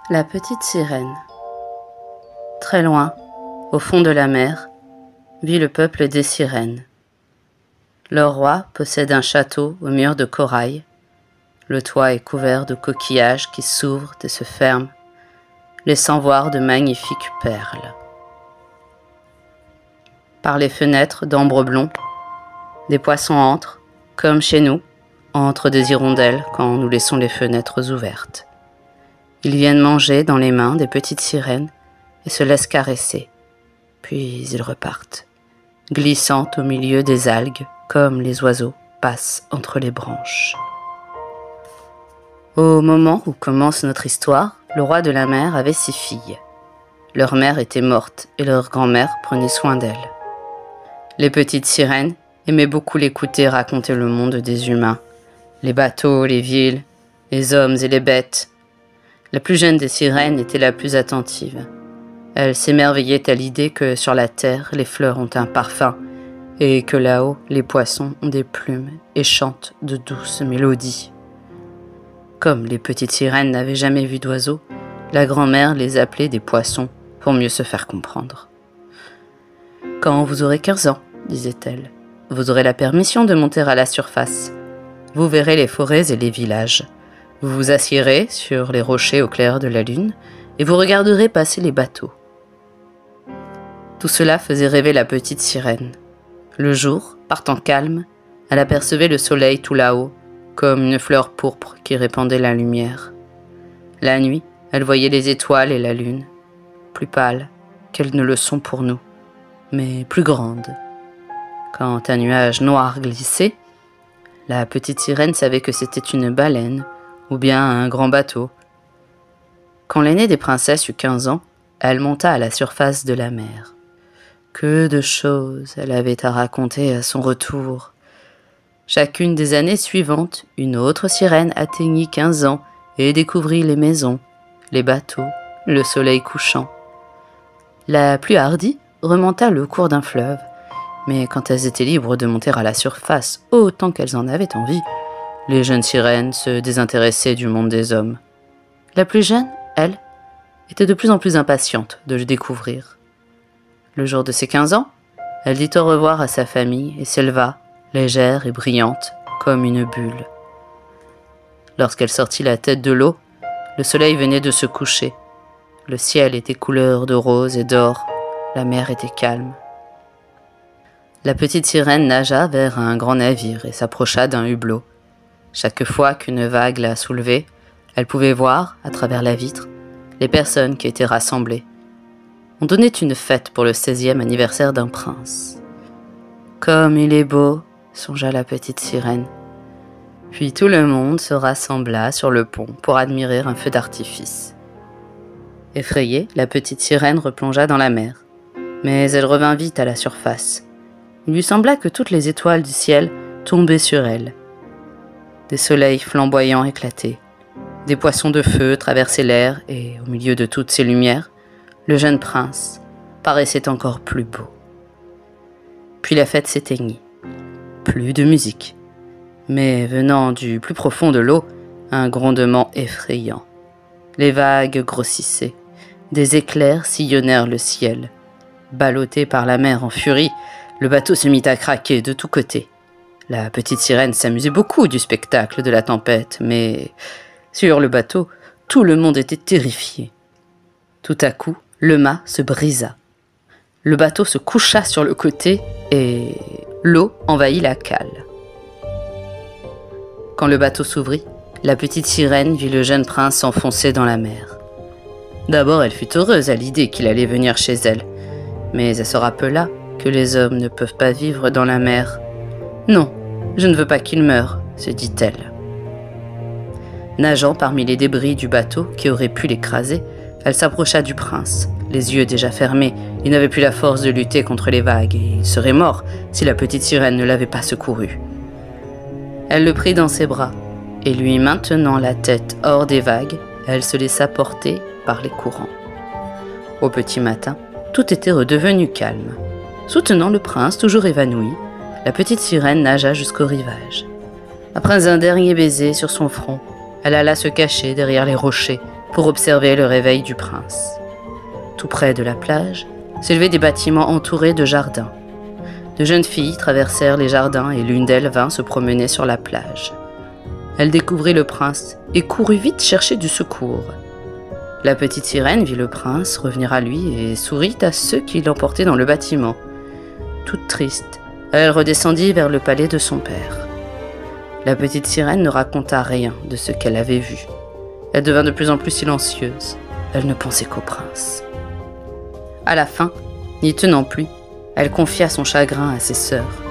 La petite sirène. Très loin, au fond de la mer, vit le peuple des sirènes. Leur roi possède un château aux murs de corail. Le toit est couvert de coquillages qui s'ouvrent et se ferment, laissant voir de magnifiques perles. Par les fenêtres d'ambre blond, des poissons entrent, comme chez nous, entrent des hirondelles quand nous laissons les fenêtres ouvertes. Ils viennent manger dans les mains des petites sirènes et se laissent caresser. Puis ils repartent, glissant au milieu des algues comme les oiseaux passent entre les branches. Au moment où commence notre histoire, le roi de la mer avait 6 filles. Leur mère était morte et leur grand-mère prenait soin d'elles. Les petites sirènes aimaient beaucoup l'écouter raconter le monde des humains, les bateaux, les villes, les hommes et les bêtes. La plus jeune des sirènes était la plus attentive. Elle s'émerveillait à l'idée que sur la terre, les fleurs ont un parfum et que là-haut, les poissons ont des plumes et chantent de douces mélodies. Comme les petites sirènes n'avaient jamais vu d'oiseaux, la grand-mère les appelait des poissons pour mieux se faire comprendre. « Quand vous aurez 15 ans, disait-elle, vous aurez la permission de monter à la surface. Vous verrez les forêts et les villages. Vous vous assiérez sur les rochers au clair de la lune et vous regarderez passer les bateaux. » Tout cela faisait rêver la petite sirène. Le jour, par temps calme, elle apercevait le soleil tout là-haut, comme une fleur pourpre qui répandait la lumière. La nuit, elle voyait les étoiles et la lune, plus pâles qu'elles ne le sont pour nous, mais plus grandes. Quand un nuage noir glissait, la petite sirène savait que c'était une baleine ou bien un grand bateau. Quand l'aînée des princesses eut 15 ans, elle monta à la surface de la mer. Que de choses elle avait à raconter à son retour. Chacune des années suivantes, une autre sirène atteignit 15 ans et découvrit les maisons, les bateaux, le soleil couchant. La plus hardie remonta le cours d'un fleuve, mais quand elles étaient libres de monter à la surface autant qu'elles en avaient envie, les jeunes sirènes se désintéressaient du monde des hommes. La plus jeune, elle, était de plus en plus impatiente de le découvrir. Le jour de ses 15 ans, elle dit au revoir à sa famille et s'éleva, légère et brillante, comme une bulle. Lorsqu'elle sortit la tête de l'eau, le soleil venait de se coucher. Le ciel était couleur de rose et d'or, la mer était calme. La petite sirène nagea vers un grand navire et s'approcha d'un hublot. Chaque fois qu'une vague la soulevait, elle pouvait voir, à travers la vitre, les personnes qui étaient rassemblées. On donnait une fête pour le 16e anniversaire d'un prince. Comme il est beau, songea la petite sirène. Puis tout le monde se rassembla sur le pont pour admirer un feu d'artifice. Effrayée, la petite sirène replongea dans la mer, mais elle revint vite à la surface. Il lui sembla que toutes les étoiles du ciel tombaient sur elle. Des soleils flamboyants éclataient. Des poissons de feu traversaient l'air et, au milieu de toutes ces lumières, le jeune prince paraissait encore plus beau. Puis la fête s'éteignit. Plus de musique. Mais venant du plus profond de l'eau, un grondement effrayant. Les vagues grossissaient. Des éclairs sillonnèrent le ciel. Ballotté par la mer en furie, le bateau se mit à craquer de tous côtés. La petite sirène s'amusait beaucoup du spectacle de la tempête, mais sur le bateau, tout le monde était terrifié. Tout à coup, le mât se brisa. Le bateau se coucha sur le côté et l'eau envahit la cale. Quand le bateau s'ouvrit, la petite sirène vit le jeune prince s'enfoncer dans la mer. D'abord, elle fut heureuse à l'idée qu'il allait venir chez elle, mais elle se rappela que les hommes ne peuvent pas vivre dans la mer. « Non, je ne veux pas qu'il meure », se dit-elle. Nageant parmi les débris du bateau qui auraient pu l'écraser, elle s'approcha du prince. Les yeux déjà fermés, il n'avait plus la force de lutter contre les vagues et il serait mort si la petite sirène ne l'avait pas secouru. Elle le prit dans ses bras et lui maintenant la tête hors des vagues, elle se laissa porter par les courants. Au petit matin, tout était redevenu calme. Soutenant le prince, toujours évanoui, la petite sirène nagea jusqu'au rivage. Après un dernier baiser sur son front, elle alla se cacher derrière les rochers pour observer le réveil du prince. Tout près de la plage, s'élevaient des bâtiments entourés de jardins. De jeunes filles traversèrent les jardins et l'une d'elles vint se promener sur la plage. Elle découvrit le prince et courut vite chercher du secours. La petite sirène vit le prince revenir à lui et sourit à ceux qui l'emportaient dans le bâtiment. Toute triste, elle redescendit vers le palais de son père. La petite sirène ne raconta rien de ce qu'elle avait vu. Elle devint de plus en plus silencieuse. Elle ne pensait qu'au prince. À la fin, n'y tenant plus, elle confia son chagrin à ses sœurs.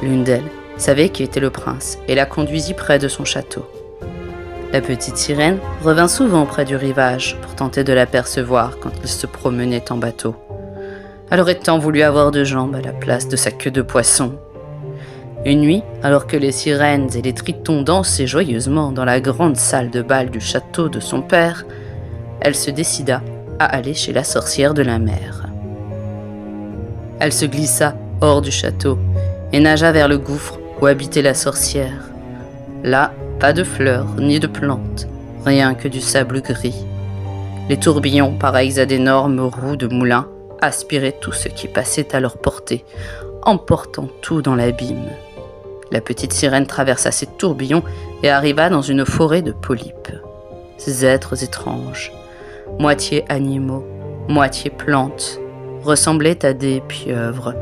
L'une d'elles savait qui était le prince et la conduisit près de son château. La petite sirène revint souvent près du rivage pour tenter de l'apercevoir quand il se promenait en bateau. Elle aurait tant voulu avoir 2 jambes à la place de sa queue de poisson. Une nuit, alors que les sirènes et les tritons dansaient joyeusement dans la grande salle de bal du château de son père, elle se décida à aller chez la sorcière de la mer. Elle se glissa hors du château et nagea vers le gouffre où habitait la sorcière. Là, pas de fleurs ni de plantes, rien que du sable gris. Les tourbillons, pareils à d'énormes roues de moulin, aspiraient tout ce qui passait à leur portée, emportant tout dans l'abîme. La petite sirène traversa ces tourbillons et arriva dans une forêt de polypes. Ces êtres étranges, moitié animaux, moitié plantes, ressemblaient à des pieuvres.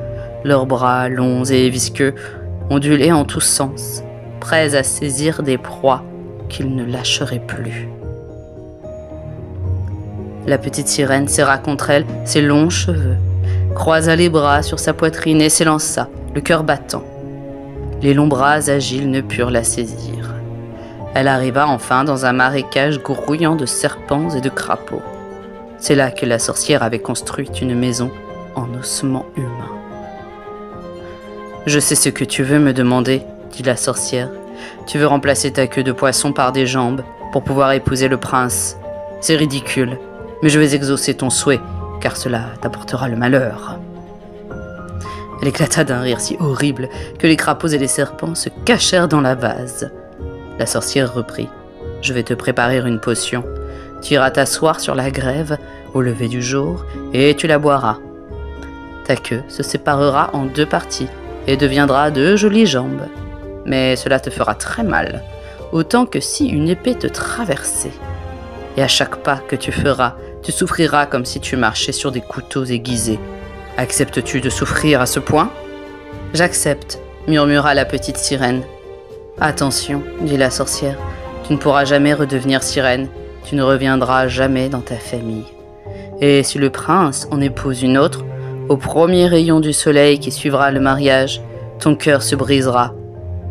Leurs bras longs et visqueux ondulaient en tous sens, prêts à saisir des proies qu'ils ne lâcheraient plus. La petite sirène serra contre elle ses longs cheveux, croisa les bras sur sa poitrine et s'élança, le cœur battant. Les longs bras agiles ne purent la saisir. Elle arriva enfin dans un marécage grouillant de serpents et de crapauds. C'est là que la sorcière avait construit une maison en ossements humains. « Je sais ce que tu veux me demander, » dit la sorcière. « Tu veux remplacer ta queue de poisson par des jambes pour pouvoir épouser le prince. C'est ridicule, mais je vais exaucer ton souhait, car cela t'apportera le malheur. » Elle éclata d'un rire si horrible que les crapauds et les serpents se cachèrent dans la vase. La sorcière reprit. « Je vais te préparer une potion. Tu iras t'asseoir sur la grève au lever du jour et tu la boiras. Ta queue se séparera en 2 parties et deviendra 2 jolies jambes. Mais cela te fera très mal, autant que si une épée te traversait. Et à chaque pas que tu feras, tu souffriras comme si tu marchais sur des couteaux aiguisés. Acceptes-tu de souffrir à ce point ? » ?»« J'accepte, » murmura la petite sirène. « Attention, » dit la sorcière, « tu ne pourras jamais redevenir sirène, tu ne reviendras jamais dans ta famille. Et si le prince en épouse une autre, au premier rayon du soleil qui suivra le mariage, ton cœur se brisera.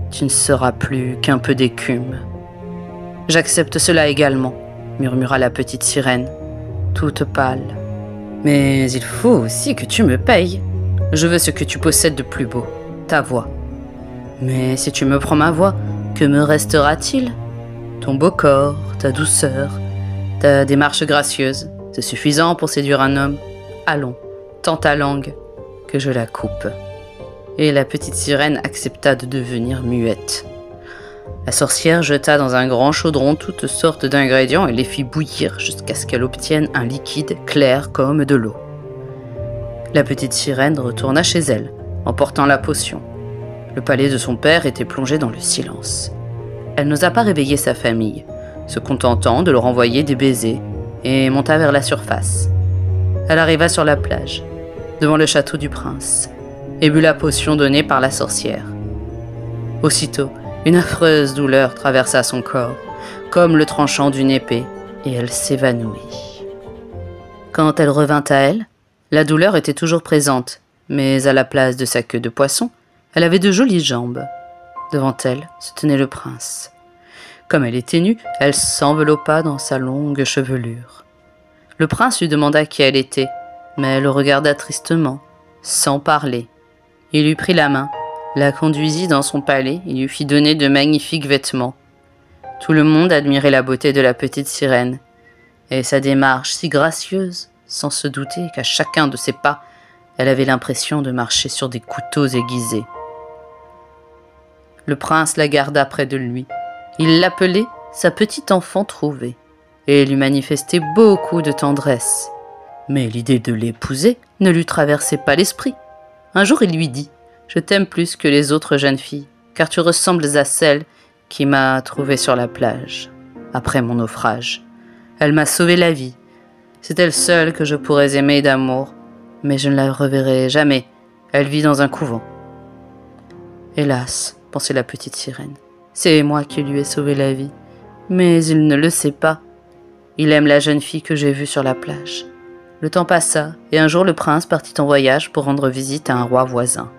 Tu ne seras plus qu'un peu d'écume. »« J'accepte cela également, » murmura la petite sirène, toute pâle. « Mais il faut aussi que tu me payes. Je veux ce que tu possèdes de plus beau, ta voix. Mais si tu me prends ma voix, que me restera-t-il ? Ton beau corps, ta douceur, ta démarche gracieuse, c'est suffisant pour séduire un homme. Allons, tends ta langue, que je la coupe. » Et la petite sirène accepta de devenir muette. La sorcière jeta dans un grand chaudron toutes sortes d'ingrédients et les fit bouillir jusqu'à ce qu'elle obtienne un liquide clair comme de l'eau. La petite sirène retourna chez elle, emportant la potion. Le palais de son père était plongé dans le silence. Elle n'osa pas réveiller sa famille, se contentant de leur envoyer des baisers, et monta vers la surface. Elle arriva sur la plage, devant le château du prince, et but la potion donnée par la sorcière. Aussitôt, une affreuse douleur traversa son corps, comme le tranchant d'une épée, et elle s'évanouit. Quand elle revint à elle, la douleur était toujours présente, mais à la place de sa queue de poisson, elle avait de jolies jambes. Devant elle se tenait le prince. Comme elle était nue, elle s'enveloppa dans sa longue chevelure. Le prince lui demanda qui elle était, mais elle le regarda tristement, sans parler. Il lui prit la main, la conduisit dans son palais et lui fit donner de magnifiques vêtements. Tout le monde admirait la beauté de la petite sirène, et sa démarche si gracieuse, sans se douter qu'à chacun de ses pas, elle avait l'impression de marcher sur des couteaux aiguisés. Le prince la garda près de lui. Il l'appelait sa petite enfant trouvée. et lui manifestait beaucoup de tendresse. Mais l'idée de l'épouser ne lui traversait pas l'esprit. Un jour, il lui dit « Je t'aime plus que les autres jeunes filles, car tu ressembles à celle qui m'a trouvée sur la plage, après mon naufrage. Elle m'a sauvé la vie. C'est elle seule que je pourrais aimer d'amour, mais je ne la reverrai jamais. Elle vit dans un couvent. » Hélas, pensait la petite sirène, c'est moi qui lui ai sauvé la vie, mais il ne le sait pas. Il aime la jeune fille que j'ai vue sur la plage. Le temps passa, et un jour le prince partit en voyage pour rendre visite à un roi voisin.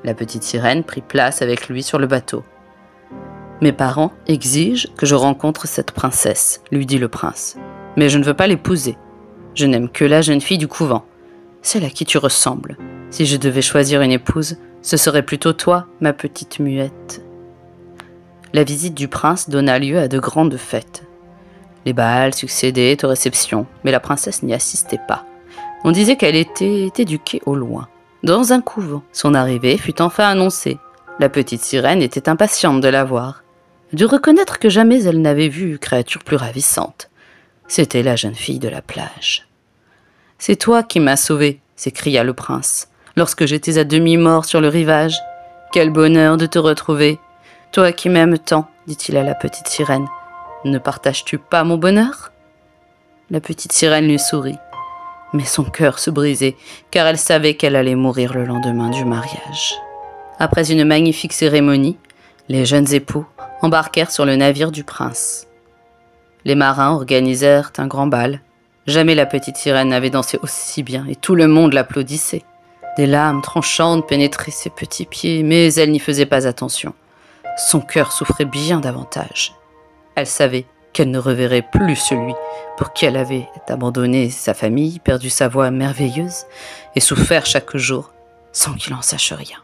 La petite sirène prit place avec lui sur le bateau. « Mes parents exigent que je rencontre cette princesse, » lui dit le prince. « Mais je ne veux pas l'épouser. Je n'aime que la jeune fille du couvent, celle à qui tu ressembles. Si je devais choisir une épouse, ce serait plutôt toi, ma petite muette. » La visite du prince donna lieu à de grandes fêtes. Les bals succédaient aux réceptions, mais la princesse n'y assistait pas. On disait qu'elle était éduquée au loin, dans un couvent. Son arrivée fut enfin annoncée. La petite sirène était impatiente de la voir. Elle dut reconnaître que jamais elle n'avait vu créature plus ravissante. C'était la jeune fille de la plage. « C'est toi qui m'as sauvée !» s'écria le prince, lorsque j'étais à demi-mort sur le rivage. « Quel bonheur de te retrouver ! Toi qui m'aimes tant, dit-il à la petite sirène. Ne partages-tu pas mon bonheur ?» La petite sirène lui sourit, mais son cœur se brisait, car elle savait qu'elle allait mourir le lendemain du mariage. Après une magnifique cérémonie, les jeunes époux embarquèrent sur le navire du prince. Les marins organisèrent un grand bal. Jamais la petite sirène n'avait dansé aussi bien, et tout le monde l'applaudissait. Des lames tranchantes pénétraient ses petits pieds, mais elle n'y faisait pas attention. Son cœur souffrait bien davantage. Elle savait qu'elle ne reverrait plus celui pour qui elle avait abandonné sa famille, perdu sa voix merveilleuse et souffert chaque jour sans qu'il en sache rien.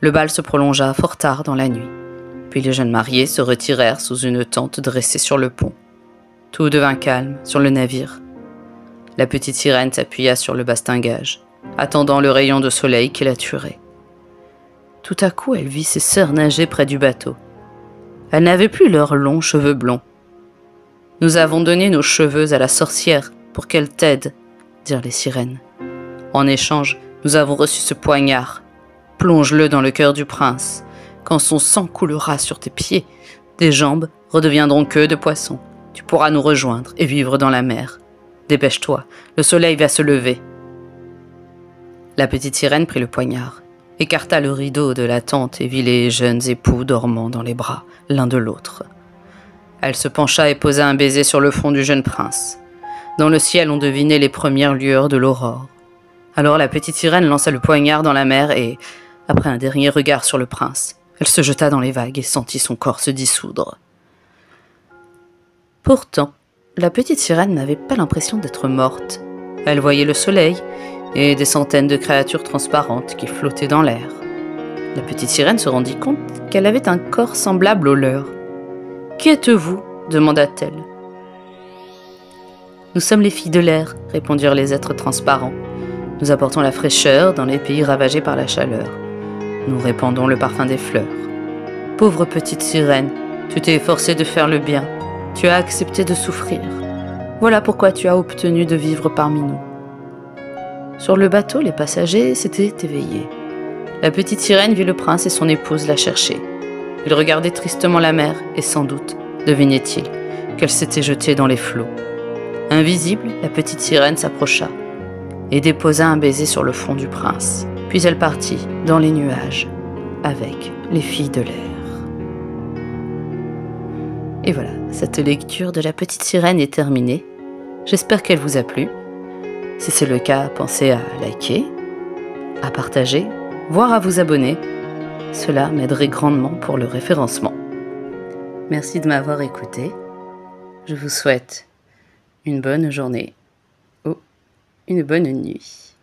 Le bal se prolongea fort tard dans la nuit, puis les jeunes mariés se retirèrent sous une tente dressée sur le pont. Tout devint calme sur le navire. La petite sirène s'appuya sur le bastingage, attendant le rayon de soleil qui la tuerait. Tout à coup, elle vit ses sœurs nager près du bateau. Elles n'avaient plus leurs longs cheveux blonds. « Nous avons donné nos cheveux à la sorcière pour qu'elle t'aide, » dirent les sirènes. « En échange, nous avons reçu ce poignard. Plonge-le dans le cœur du prince. Quand son sang coulera sur tes pieds, tes jambes redeviendront queue de poisson. Tu pourras nous rejoindre et vivre dans la mer. Dépêche-toi, le soleil va se lever. » La petite sirène prit le poignard, écarta le rideau de la tente et vit les jeunes époux dormant dans les bras l'un de l'autre. Elle se pencha et posa un baiser sur le front du jeune prince. Dans le ciel, on devinait les premières lueurs de l'aurore. Alors la petite sirène lança le poignard dans la mer et, après un dernier regard sur le prince, elle se jeta dans les vagues et sentit son corps se dissoudre. Pourtant, la petite sirène n'avait pas l'impression d'être morte. Elle voyait le soleil et des centaines de créatures transparentes qui flottaient dans l'air. La petite sirène se rendit compte qu'elle avait un corps semblable au leur. « Qui êtes-vous » demanda-t-elle. « Nous sommes les filles de l'air » répondirent les êtres transparents. « Nous apportons la fraîcheur dans les pays ravagés par la chaleur. Nous répandons le parfum des fleurs. Pauvre petite sirène, tu t'es efforcée de faire le bien. Tu as accepté de souffrir. Voilà pourquoi tu as obtenu de vivre parmi nous. » Sur le bateau, les passagers s'étaient éveillés. La petite sirène vit le prince et son épouse la chercher. Ils regardaient tristement la mer et sans doute, devinait-il, qu'elle s'était jetée dans les flots. Invisible, la petite sirène s'approcha et déposa un baiser sur le front du prince. Puis elle partit dans les nuages avec les filles de l'air. Et voilà, cette lecture de la petite sirène est terminée. J'espère qu'elle vous a plu. Si c'est le cas, pensez à liker, à partager, voire à vous abonner. Cela m'aiderait grandement pour le référencement. Merci de m'avoir écouté. Je vous souhaite une bonne journée ou une bonne nuit.